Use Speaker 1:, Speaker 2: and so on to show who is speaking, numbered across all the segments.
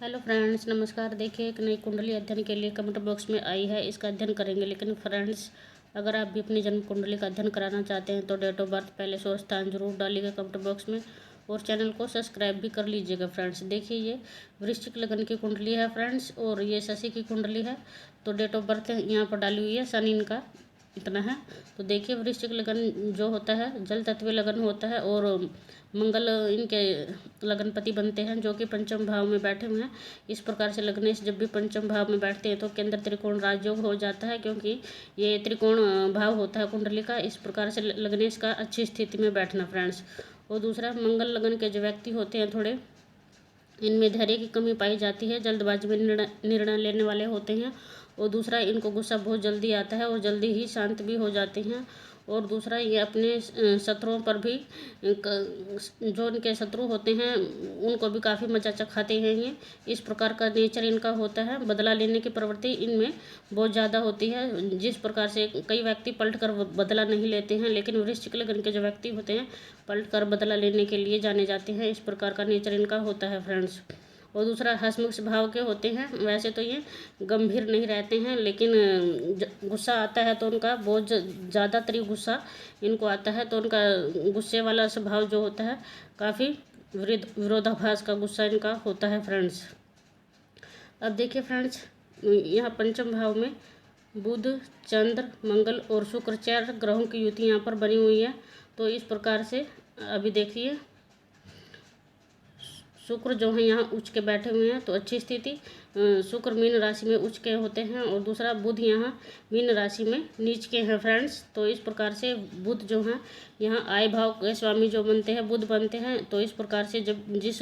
Speaker 1: Hello friends, नमस्कार। देखिए, एक नई कुंडली अध्ययन के लिए कमेंट बॉक्स में आई है, इसका अध्ययन करेंगे। लेकिन फ्रेंड्स, अगर आप भी अपनी जन्म कुंडली का अध्ययन कराना चाहते हैं तो डेट ऑफ बर्थ पहले से और स्थान जरूर डालिएगा कमेंट बॉक्स में, और चैनल को सब्सक्राइब भी कर लीजिएगा। फ्रेंड्स देखिए, ये वृश्चिक लगन की कुंडली है फ्रेंड्स, और ये शशि की कुंडली है। तो डेट ऑफ बर्थ यहाँ पर डाली हुई है, शनि इनका इतना है। तो देखिए, वृश्चिक लगन जो होता है जल तत्व लगन होता है, और मंगल इनके लगनपति बनते हैं जो कि पंचम भाव में बैठे हुए हैं। इस प्रकार से लग्नेश जब भी पंचम भाव में बैठते हैं तो केंद्र त्रिकोण राजयोग हो जाता है, क्योंकि ये त्रिकोण भाव होता है कुंडली का। इस प्रकार से लग्नेश का अच्छी स्थिति में बैठना फ्रेंड्स। और दूसरा, मंगल लगन के जो व्यक्ति होते हैं थोड़े इनमें धैर्य की कमी पाई जाती है, जल्दबाजी में निर्णय लेने वाले होते हैं। और दूसरा, इनको गुस्सा बहुत जल्दी आता है और जल्दी ही शांत भी हो जाते हैं। और दूसरा, ये अपने शत्रुओं पर भी जो इनके शत्रु होते हैं उनको भी काफ़ी मजा चखाते हैं ये। इस प्रकार का नेचर इनका होता है। बदला लेने की प्रवृत्ति इनमें बहुत ज़्यादा होती है। जिस प्रकार से कई व्यक्ति पलट कर बदला नहीं लेते हैं, लेकिन वृश्चिक लगन के जो व्यक्ति होते हैं पलट कर बदला लेने के लिए जाने जाते हैं। इस प्रकार का नेचर इनका होता है फ्रेंड्स। और दूसरा, हंसमुख स्वभाव के होते हैं। वैसे तो ये गंभीर नहीं रहते हैं, लेकिन गुस्सा आता है तो उनका बहुत ज़्यादातर गुस्सा इनको आता है, तो उनका गुस्से वाला स्वभाव जो होता है काफ़ी विरोधाभास का गुस्सा इनका होता है फ्रेंड्स। अब देखिए फ्रेंड्स, यहाँ पंचम भाव में बुध, चंद्र, मंगल और शुक्र 4 ग्रहों की युति यहाँ पर बनी हुई है। तो इस प्रकार से अभी देखिए, शुक्र जो है यहाँ उच्च के बैठे हुए हैं तो अच्छी स्थिति। शुक्र मीन राशि में उच्च के होते हैं, और दूसरा बुध यहाँ मीन राशि में नीच के हैं फ्रेंड्स। तो इस प्रकार से बुध जो है यहाँ आय भाव के स्वामी जो बनते हैं बुध बनते हैं। तो इस प्रकार से जब जिस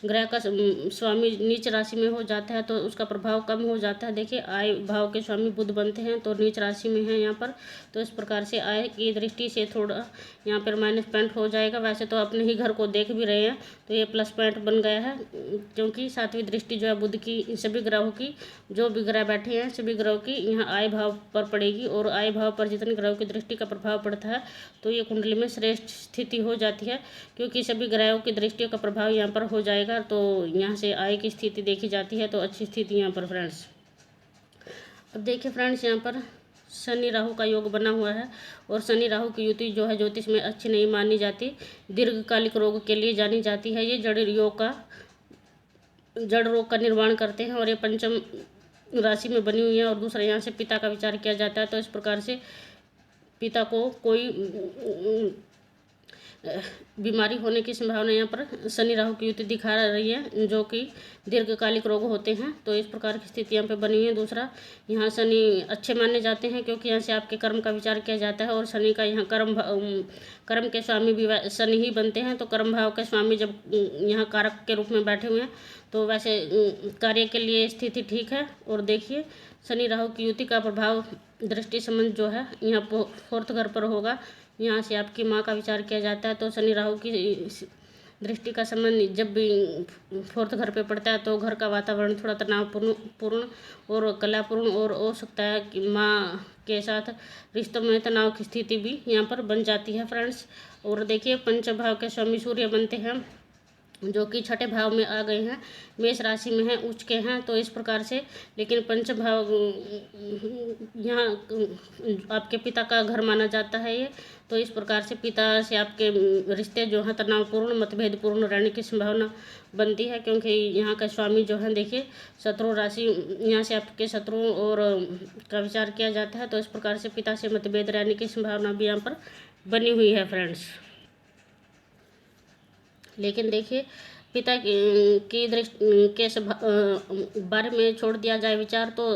Speaker 1: ग्रह का स्वामी नीच राशि में हो जाता है तो उसका प्रभाव कम हो जाता है। देखिए, आय भाव के स्वामी बुध बनते हैं तो नीच राशि में है यहाँ पर। तो इस प्रकार से आय की दृष्टि से थोड़ा यहाँ पर माइनस पॉइंट हो जाएगा। वैसे तो अपने ही घर को देख भी रहे हैं तो ये प्लस पॉइंट बन गया है, क्योंकि सातवीं दृष्टि जो है बुध की सभी ग्रहों की, जो भी ग्रह बैठे हैं सभी ग्रहों की यहाँ आय भाव पर पड़ेगी। और आय भाव पर जितने ग्रहों की दृष्टि का प्रभाव पड़ता है तो ये कुंडली में श्रेष्ठ स्थिति हो जाती है, क्योंकि सभी ग्रहों की दृष्टियों का प्रभाव यहाँ पर हो जाएगा। तो यहाँ से आय की स्थिति देखी जाती है, तो अच्छी स्थिति यहाँ पर फ्रेंड्स। अब देखिए फ्रेंड्स, यहाँ पर शनि राहु का योग बना हुआ है, और शनि राहु की युति जो है ज्योतिष में अच्छी नहीं मानी जाती, दीर्घकालिक रोग के लिए जानी जाती है। ये जड़ रोग का निर्माण करते हैं, और ये पंचम राशि में बनी हुई है। और दूसरा, यहाँ से पिता का विचार किया जाता है, तो इस प्रकार से पिता को कोई बीमारी होने की संभावना यहाँ पर शनि राहु की युति दिखा रही है, जो कि दीर्घकालिक रोग होते हैं। तो इस प्रकार की स्थिति यहाँ पे बनी हुई है। दूसरा, यहाँ शनि अच्छे माने जाते हैं, क्योंकि यहाँ से आपके कर्म का विचार किया जाता है, और शनि का यहाँ कर्म के स्वामी भी शनि ही बनते हैं। तो कर्म भाव के स्वामी जब यहाँ कारक के रूप में बैठे हुए हैं तो वैसे कार्य के लिए स्थिति ठीक है। और देखिए, शनि राहु की युति का प्रभाव दृष्टि संबंध जो है यहाँ 4th घर पर होगा। यहाँ से आपकी माँ का विचार किया जाता है। तो शनि राहु की दृष्टि का संबंध जब भी 4th घर पे पड़ता है तो घर का वातावरण थोड़ा तनावपूर्ण और कलापूर्ण और हो सकता है कि माँ के साथ रिश्तों में तनाव की स्थिति भी यहाँ पर बन जाती है फ्रेंड्स। और देखिए, पंचम भाव के स्वामी सूर्य बनते हैं, जो कि 6ठे भाव में आ गए हैं, मेष राशि में हैं, उच्च के हैं। तो इस प्रकार से, लेकिन पंचम भाव यहाँ आपके पिता का घर माना जाता है ये। तो इस प्रकार से पिता से आपके रिश्ते जो हैं तनावपूर्ण मतभेदपूर्ण रहने की संभावना बनती है, क्योंकि यहाँ का स्वामी जो है देखिए शत्रु राशि, यहाँ से आपके शत्रुओं और का विचार किया जाता है। तो इस प्रकार से पिता से मतभेद रहने की संभावना भी यहाँ पर बनी हुई है फ्रेंड्स। लेकिन देखिए, पिता की दृष्टि के बारे में छोड़ दिया जाए विचार तो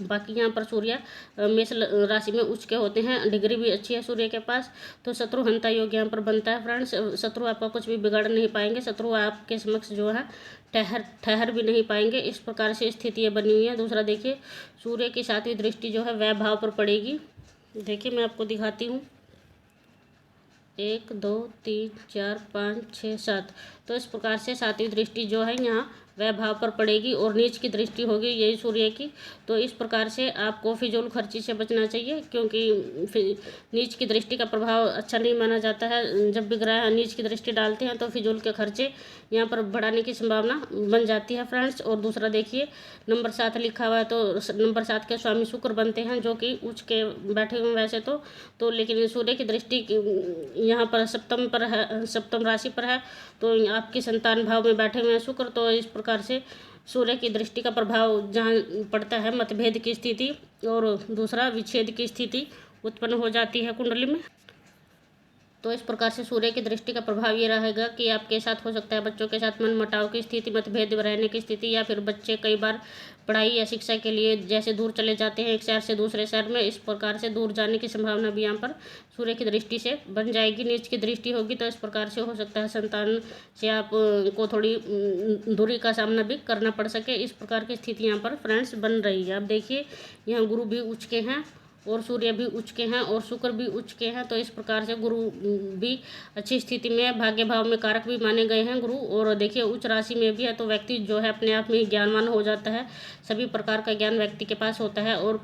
Speaker 1: बाकी यहाँ पर सूर्य मेष राशि में उच्च के होते हैं, डिग्री भी अच्छी है सूर्य के पास। तो शत्रु हंता योग यहाँ पर बनता है फ्रेंड्स। शत्रु आपका कुछ भी बिगाड़ नहीं पाएंगे, शत्रु आपके समक्ष जो है ठहर भी नहीं पाएंगे। इस प्रकार से स्थितियाँ बनी हुई है। दूसरा, देखिए, सूर्य की 7वीं दृष्टि जो है वह भाव पर पड़ेगी। देखिए, मैं आपको दिखाती हूँ, 1 2 3 4 5 6 7। तो इस प्रकार से 7वीं दृष्टि जो है यहाँ वह भाव पर पड़ेगी और नीच की दृष्टि होगी यही सूर्य की। तो इस प्रकार से आपको फिजूल खर्ची से बचना चाहिए, क्योंकि नीच की दृष्टि का प्रभाव अच्छा नहीं माना जाता है। जब भी ग्रह नीच की दृष्टि डालते हैं तो फिजूल के खर्चे यहाँ पर बढ़ाने की संभावना बन जाती है फ्रेंड्स। और दूसरा देखिए नंबर 7 लिखा हुआ है, तो नंबर 7 के स्वामी शुक्र बनते हैं, जो कि उच्च के बैठे हुए वैसे तो लेकिन सूर्य की दृष्टि यहाँ पर सप्तम पर है, सप्तम राशि पर है, तो आपकी संतान भाव में बैठे हुए हैं शुक्र। तो इस प्रकार से सूर्य की दृष्टि का प्रभाव जहाँ पड़ता है मतभेद की स्थिति और दूसरा विच्छेद की स्थिति उत्पन्न हो जाती है कुंडली में। तो इस प्रकार से सूर्य की दृष्टि का प्रभाव ये रहेगा कि आपके साथ हो सकता है बच्चों के साथ मनमुटाव की स्थिति, मतभेद रहने की स्थिति, या फिर बच्चे कई बार पढ़ाई या शिक्षा के लिए जैसे दूर चले जाते हैं एक शहर से दूसरे शहर में, इस प्रकार से दूर जाने की संभावना भी यहाँ पर सूर्य की दृष्टि से बन जाएगी। नीच की दृष्टि होगी तो इस प्रकार से हो सकता है संतान से आप को थोड़ी दूरी का सामना भी करना पड़ सके। इस प्रकार की स्थिति यहाँ पर फ्रेंड्स बन रही है। अब देखिए यहाँ गुरु भी उच्च के हैं और सूर्य भी उच्च के हैं और शुक्र भी उच्च के हैं, तो इस प्रकार से गुरु भी अच्छी स्थिति में है। भाग्य भाव में कारक भी माने गए हैं गुरु, और देखिए उच्च राशि में भी है, तो व्यक्ति जो है अपने आप में ज्ञानवान हो जाता है। सभी प्रकार का ज्ञान व्यक्ति के पास होता है और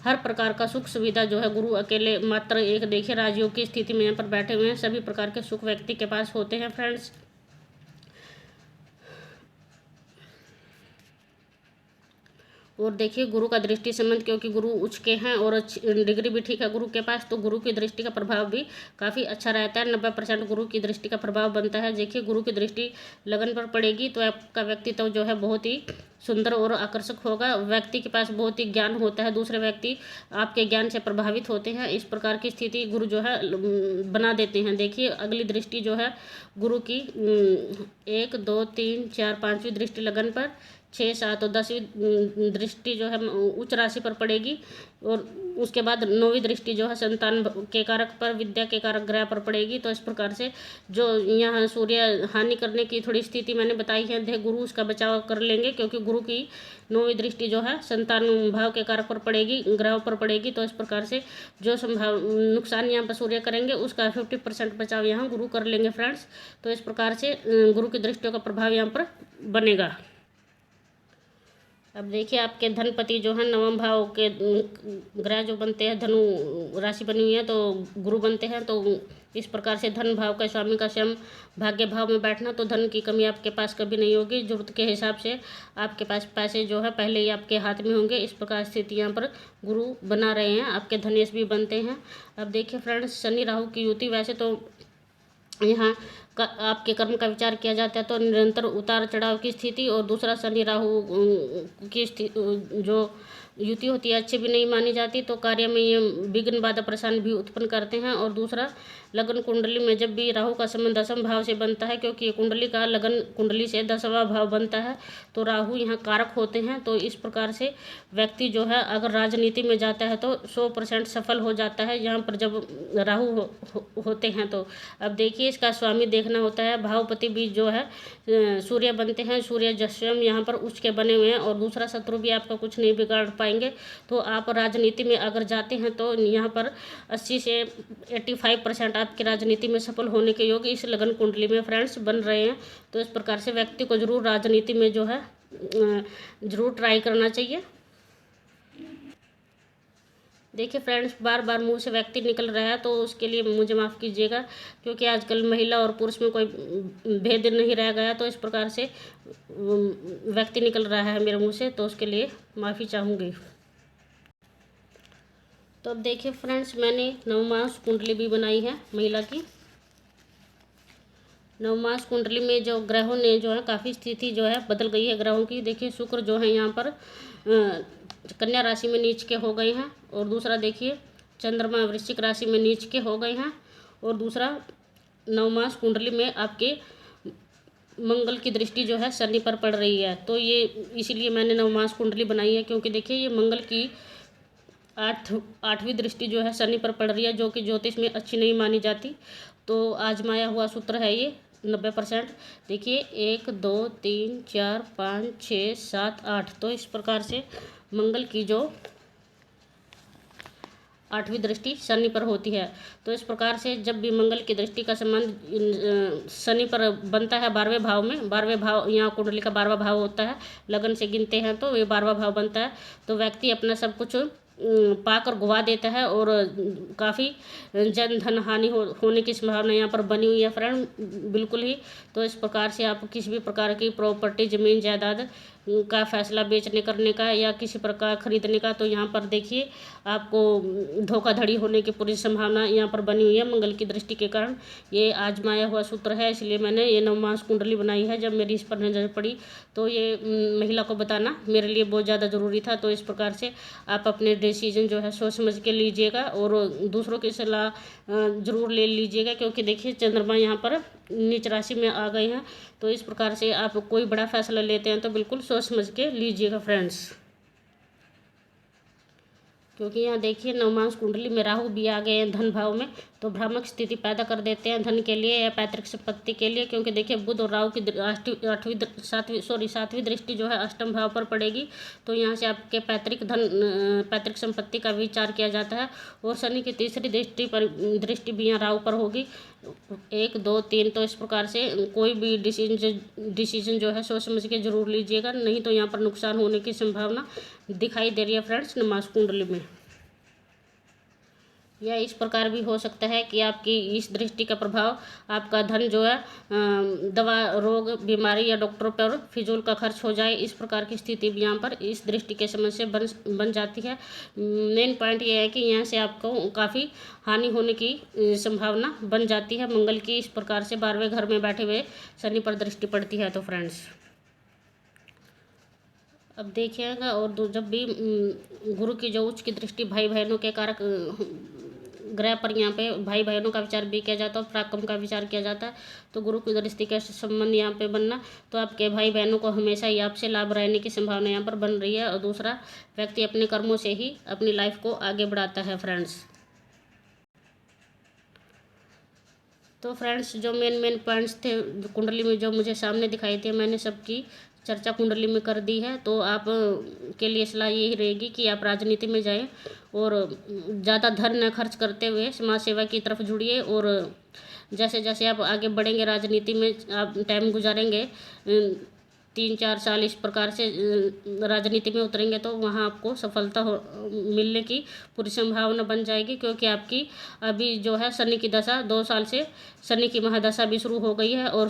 Speaker 1: हर प्रकार का सुख सुविधा जो है गुरु अकेले मात्र एक देखिए राजयोग की स्थिति में यहाँ पर बैठे हुए हैं, सभी प्रकार के सुख व्यक्ति के पास होते हैं फ्रेंड्स। और देखिए गुरु का दृष्टि संबंध, क्योंकि गुरु उच्च के हैं और डिग्री भी ठीक है गुरु के पास, तो गुरु की दृष्टि का प्रभाव भी काफ़ी अच्छा रहता है। 90% गुरु की दृष्टि का प्रभाव बनता है। देखिए गुरु की दृष्टि लगन पर पड़ेगी तो आपका व्यक्तित्व जो है बहुत ही सुंदर और आकर्षक होगा। व्यक्ति के पास बहुत ही ज्ञान होता है, दूसरे व्यक्ति आपके ज्ञान से प्रभावित होते हैं। इस प्रकार की स्थिति गुरु जो है बना देते हैं। देखिए अगली दृष्टि जो है गुरु की 1 2 3 4 5वीं दृष्टि लगन पर, 6 7 और 10वीं दृष्टि जो है उच्च राशि पर पड़ेगी, और उसके बाद 9वीं दृष्टि जो है संतान के कारक पर, विद्या के कारक ग्रह पर पड़ेगी। तो इस प्रकार से जो यहाँ सूर्य हानि करने की थोड़ी स्थिति मैंने बताई है, गुरु उसका बचाव कर लेंगे, क्योंकि गुरु की 9वीं दृष्टि जो है संतान भाव के कारक पर पड़ेगी, ग्रहों पर पड़ेगी। तो इस प्रकार से जो नुकसान यहाँ पर सूर्य करेंगे उसका 50% बचाव यहाँ गुरु कर लेंगे फ्रेंड्स। तो इस प्रकार से गुरु की दृष्टियों का प्रभाव यहाँ पर बनेगा। अब देखिए आपके धनपति जो है नवम भाव के ग्रह जो बनते हैं, धनु राशि बनी हुई है तो गुरु बनते हैं, तो इस प्रकार से धन भाव का स्वामी का स्वयं भाग्य भाव में बैठना, तो धन की कमी आपके पास कभी नहीं होगी। जरूरत के हिसाब से आपके पास पैसे जो है पहले ही आपके हाथ में होंगे। इस प्रकार स्थिति यहाँ पर गुरु बना रहे हैं, आपके धनेश भी बनते हैं। अब देखिए फ्रेंड्स शनि राहु की युति, वैसे तो यहाँ आपके कर्म का विचार किया जाता है तो निरंतर उतार चढ़ाव की स्थिति, और दूसरा शनि राहु की जो युति होती है अच्छी भी नहीं मानी जाती, तो कार्य में ये विघ्न बाधा परेशानी भी उत्पन्न करते हैं। और दूसरा लगन कुंडली में जब भी राहु का संबंध 10वें भाव से बनता है, क्योंकि ये कुंडली का लगन कुंडली से 10वां भाव बनता है, तो राहु यहाँ कारक होते हैं। तो इस प्रकार से व्यक्ति जो है अगर राजनीति में जाता है तो 100% सफल हो जाता है यहाँ पर जब राहु होते हैं। तो अब देखिए इसका स्वामी देखना होता है, भावपति भी जो है सूर्य बनते हैं, सूर्य स्वयं यहाँ पर उच्च के बने हुए हैं, और दूसरा शत्रु भी आपका कुछ नहीं बिगाड़ पाएंगे। तो आप राजनीति में अगर जाते हैं तो यहाँ पर 80 से 85% आपकी राजनीति में सफल होने के योग इस लगन कुंडली में फ्रेंड्स बन रहे हैं। तो इस प्रकार से व्यक्ति को जरूर राजनीति में जो है जरूर ट्राई करना चाहिए। देखिए फ्रेंड्स बार बार मुंह से व्यक्ति निकल रहा है तो उसके लिए मुझे माफ़ कीजिएगा, क्योंकि आजकल महिला और पुरुष में कोई भेद नहीं रह गया, तो इस प्रकार से व्यक्ति निकल रहा है मेरे मुंह से, तो उसके लिए माफ़ी चाहूँगी। तो अब देखिए फ्रेंड्स मैंने नवमास कुंडली भी बनाई है महिला की। नवमास कुंडली में जो ग्रहों ने जो है काफ़ी स्थिति जो है बदल गई है ग्रहों की। देखिए शुक्र जो है यहाँ पर कन्या राशि में नीच के हो गए हैं, और दूसरा देखिए चंद्रमा वृश्चिक राशि में नीच के हो गए हैं, और दूसरा नवमास कुंडली में आपके मंगल की दृष्टि जो है शनि पर पड़ रही है। तो ये इसीलिए मैंने नवमास कुंडली बनाई है, क्योंकि देखिए ये मंगल की 8वीं दृष्टि जो है शनि पर पड़ रही है, जो कि ज्योतिष में अच्छी नहीं मानी जाती। तो आजमाया हुआ सूत्र है ये 90%। देखिए 1 2 3 4 5 6 7 8, तो इस प्रकार से मंगल की जो 8वीं दृष्टि शनि पर होती है। तो इस प्रकार से जब भी मंगल की दृष्टि का संबंध शनि पर बनता है 12वें भाव में, 12वें भाव यहाँ कुंडली का 12वां भाव होता है, लगन से गिनते हैं तो ये 12वां भाव बनता है। तो व्यक्ति अपना सब कुछ पाकर गुवा देता है और काफ़ी जन धन हानि होने की संभावना यहाँ पर बनी हुई है फ्रेंड, बिल्कुल ही। तो इस प्रकार से आप किसी भी प्रकार की प्रॉपर्टी, ज़मीन जायदाद का फैसला बेचने करने का या किसी प्रकार खरीदने का, तो यहाँ पर देखिए आपको धोखाधड़ी होने की पूरी संभावना यहाँ पर बनी हुई है मंगल की दृष्टि के कारण। ये आजमाया हुआ सूत्र है, इसलिए मैंने ये नवमास कुंडली बनाई है। जब मेरी इस पर नज़र पड़ी तो ये महिला को बताना मेरे लिए बहुत ज़्यादा ज़रूरी था। तो इस प्रकार से आप अपने डिसीजन जो है सोच समझ के लीजिएगा और दूसरों की सलाह ज़रूर ले लीजिएगा, क्योंकि देखिए चंद्रमा यहाँ पर नीच राशि में आ गए हैं। तो इस प्रकार से आप कोई बड़ा फैसला लेते हैं तो बिल्कुल सोच समझ के लीजिएगा फ्रेंड्स, क्योंकि यहाँ देखिए नवमांश कुंडली में राहु भी आ गए हैं धन भाव में, तो भ्रामक स्थिति पैदा कर देते हैं धन के लिए या पैतृक संपत्ति के लिए। क्योंकि देखिए बुध और राहु की सातवीं दृष्टि जो है अष्टम भाव पर पड़ेगी, तो यहाँ से आपके पैतृक संपत्ति का विचार किया जाता है। और शनि की तीसरी दृष्टि भी यहाँ राहु पर होगी, 1 2 3। तो इस प्रकार से कोई भी डिसीजन जो है सोच समझ के जरूर लीजिएगा, नहीं तो यहाँ पर नुकसान होने की संभावना दिखाई दे रही है फ्रेंड्स नवमास कुंडली में। या इस प्रकार भी हो सकता है कि आपकी इस दृष्टि का प्रभाव आपका धन जो है दवा, रोग, बीमारी या डॉक्टरों पर फिजूल का खर्च हो जाए। इस प्रकार की स्थिति भी यहाँ पर इस दृष्टि के समय से बन जाती है। मेन पॉइंट ये है कि यहाँ से आपको काफ़ी हानि होने की संभावना बन जाती है मंगल की। इस प्रकार से 12वें घर में बैठे हुए शनि पर दृष्टि पड़ती है। तो फ्रेंड्स अब देखिएगा, और जब भी गुरु की जो उच्च की दृष्टि भाई बहनों के कारक ग्रह पर यहाँ पे भाई बहनों का विचार भी किया जाता है और पराक्रम का विचार किया जाता है। तो गुरु की दृष्टि के संबंध यहाँ पे बनना, तो आपके भाई बहनों को हमेशा ही आपसे लाभ रहने की संभावना यहाँ पर बन रही है। और दूसरा, व्यक्ति अपने कर्मों से ही अपनी लाइफ को आगे बढ़ाता है फ्रेंड्स। तो फ्रेंड्स जो मेन पॉइंट्स थे कुंडली में जो मुझे सामने दिखाई थे, मैंने सबकी चर्चा कुंडली में कर दी है। तो आप के लिए सलाह यही रहेगी कि आप राजनीति में जाएं और ज़्यादा धन न खर्च करते हुए समाज सेवा की तरफ जुड़िए। और जैसे जैसे आप आगे बढ़ेंगे राजनीति में, आप टाइम गुजारेंगे 3-4 साल इस प्रकार से राजनीति में उतरेंगे, तो वहाँ आपको सफलता मिलने की पूरी संभावना बन जाएगी। क्योंकि आपकी अभी जो है शनि की दशा 2 साल से शनि की महादशा भी शुरू हो गई है और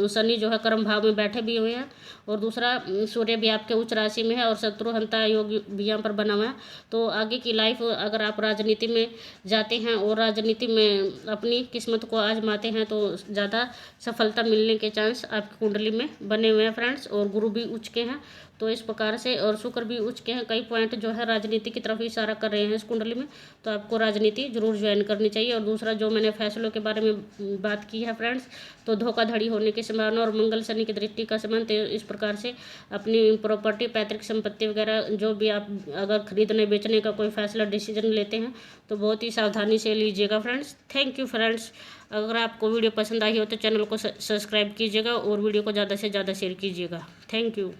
Speaker 1: शनि जो है कर्म भाव में बैठे भी हुए हैं। और दूसरा, सूर्य भी आपके उच्च राशि में है और शत्रुहंता योग भी यहाँ पर बना हुआ है। तो आगे की लाइफ अगर आप राजनीति में जाते हैं और राजनीति में अपनी किस्मत को आजमाते हैं तो ज़्यादा सफलता मिलने के चांस आपकी कुंडली में बने हुए हैं फ्रेंड्स। और गुरु भी उच्च के हैं, तो इस प्रकार से, और शुक्र भी उच्च के हैं। कई पॉइंट जो है राजनीति की तरफ इशारा कर रहे हैं इस कुंडली में, तो आपको राजनीति जरूर ज्वाइन करनी चाहिए। और दूसरा, जो मैंने फैसलों के बारे में बात की है फ्रेंड्स, तो धोखाधड़ी होने की संभावना और मंगल शनि की दृष्टि का संबंध, इस प्रकार से अपनी प्रॉपर्टी, पैतृक संपत्ति वगैरह जो भी आप अगर खरीदने बेचने का कोई फैसला डिसीजन लेते हैं तो बहुत ही सावधानी से लीजिएगा फ्रेंड्स। Thank you friends. अगर आपको वीडियो पसंद आई हो तो चैनल को सब्सक्राइब कीजिएगा और वीडियो को ज़्यादा से ज़्यादा शेयर कीजिएगा। Thank you.